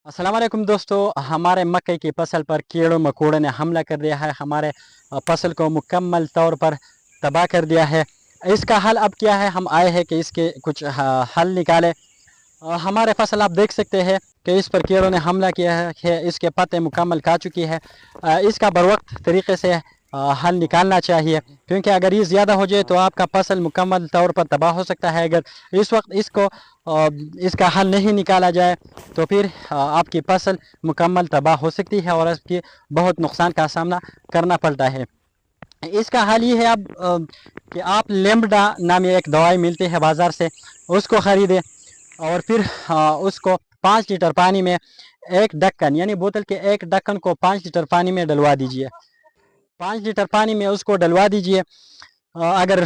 अस्सलाम वालेकुम दोस्तों, हमारे मकई की फसल पर कीड़ों मकोड़ों ने हमला कर दिया है। हमारे फसल को मुकम्मल तौर पर तबाह कर दिया है। इसका हल अब क्या है, हम आए हैं कि इसके कुछ हल निकाले। हमारे फसल आप देख सकते हैं कि इस पर कीड़ों ने हमला किया है इसके पत्ते मुकम्मल खा चुकी है। इसका बरवक्त तरीके से हल निकालना चाहिए, क्योंकि अगर ये ज़्यादा हो जाए तो आपका फसल मुकम्मल तौर पर तबाह हो सकता है। अगर इस वक्त इसको इसका हल नहीं निकाला जाए तो फिर आपकी फसल मुकम्मल तबाह हो सकती है और इसकी बहुत नुकसान का सामना करना पड़ता है। इसका हल ये है अब कि आप लेम्बडा नामी एक दवाई मिलती है बाज़ार से, उसको ख़रीदें और फिर उसको 5 लीटर पानी में एक ढक्कन यानी बोतल के एक ढक्कन को 5 लीटर पानी में डलवा दीजिए। 5 लीटर पानी में उसको डलवा दीजिए। अगर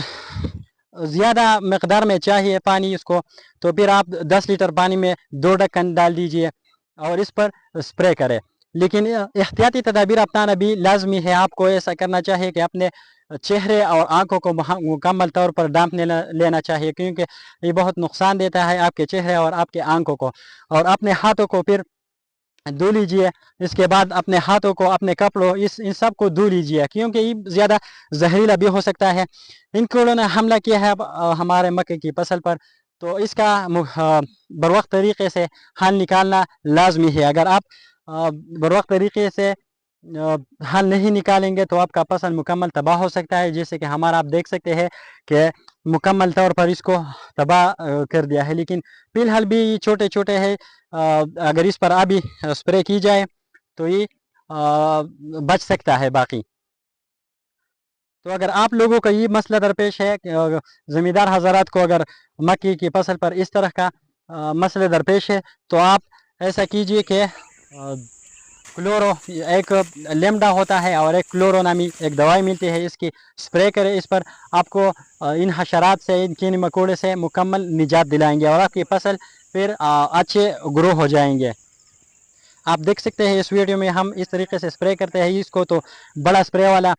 ज़्यादा मकदार में चाहिए पानी इसको तो फिर आप 10 लीटर पानी में 2 ढक्कन डाल दीजिए और इस पर स्प्रे करें। लेकिन एहतियाती तदाबीर अपनाना भी लाजमी है। आपको ऐसा करना चाहिए कि अपने चेहरे और आंखों को मुकम्मल तौर पर ढांप लेना चाहिए, क्योंकि ये बहुत नुकसान देता है आपके चेहरे और आपके आंखों को। और अपने हाथों को फिर धो लीजिए। इसके बाद अपने हाथों को, अपने कपड़ों, इन सब को धो लीजिए, क्योंकि ये ज़्यादा जहरीला भी हो सकता है। इन कीड़ों ने हमला किया है हमारे मक्के की फसल पर, तो इसका बरवक्त तरीके से हल निकालना लाजमी है। अगर आप बरवक्त तरीके से हल नहीं निकालेंगे तो आपका फसल मुकम्मल तबाह हो सकता है। जैसे कि हमारा आप देख सकते हैं कि मुकम्मल तौर पर इसको तबाह कर दिया है। लेकिन फिलहाल भी छोटे छोटे हैं, अगर इस पर अभी स्प्रे की जाए तो ये बच सकता है। बाकी तो अगर आप लोगों का ये मसला दरपेश है कि ज़मींदार हज़रात को अगर मक्की की फसल पर इस तरह का मसले दरपेश है, तो आप ऐसा कीजिए कि क्लोरो, एक लेमडा होता है और एक क्लोरो नामी एक दवाई मिलती है, इसकी स्प्रे करें। इस पर आपको इन हशरात से, इन कीड़े मकोड़े से मुकम्मल निजात दिलाएंगे और आपकी फसल फिर अच्छे ग्रो हो जाएंगे। आप देख सकते हैं इस वीडियो में हम इस तरीके से स्प्रे करते हैं इसको। तो बड़ा स्प्रे वाला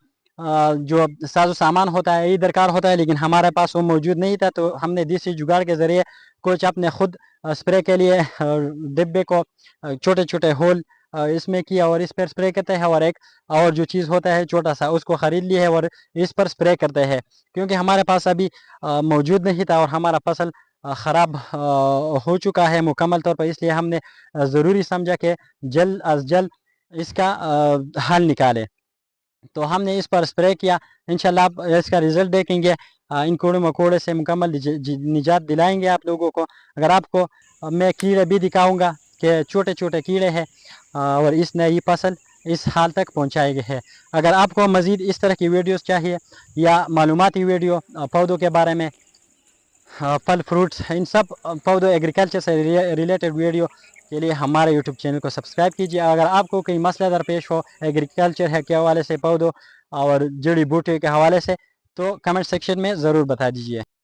जो साजो सामान होता है ये दरकार होता है, लेकिन हमारे पास वो मौजूद नहीं था, तो हमने देसी जुगाड़ के ज़रिए कुछ अपने खुद स्प्रे के लिए डिब्बे को छोटे छोटे होल इसमें किया और इस पर स्प्रे करते हैं। और एक और जो चीज़ होता है छोटा सा, उसको ख़रीद लिए है और इस पर स्प्रे करते हैं, क्योंकि हमारे पास अभी मौजूद नहीं था और हमारा फसल ख़राब हो चुका है मुकम्मल तौर पर। इसलिए हमने ज़रूरी समझा कि जल्द अज जल्द इसका हल निकालें, तो हमने इस पर स्प्रे किया। इंशाल्लाह आप इसका रिज़ल्ट देखेंगे। इन कीड़े मकोड़े से मुकम्मल निजात दिलाएंगे आप लोगों को। अगर आपको मैं कीड़े भी दिखाऊंगा कि छोटे छोटे कीड़े हैं और इसने ये फसल इस हाल तक पहुँचाए गए हैं। अगर आपको मज़ीद इस तरह की वीडियोस चाहिए या मालूमाती वीडियो पौधों के बारे में, फल फ्रूट्स, इन सब पौधों एग्रीकल्चर से रिलेटेड वीडियो के लिए हमारे यूट्यूब चैनल को सब्सक्राइब कीजिए। अगर आपको कोई मसला दरपेश हो एग्रीकल्चर है के हवाले से, पौधों और जड़ी बूटियों के हवाले से, तो कमेंट सेक्शन में ज़रूर बता दीजिए।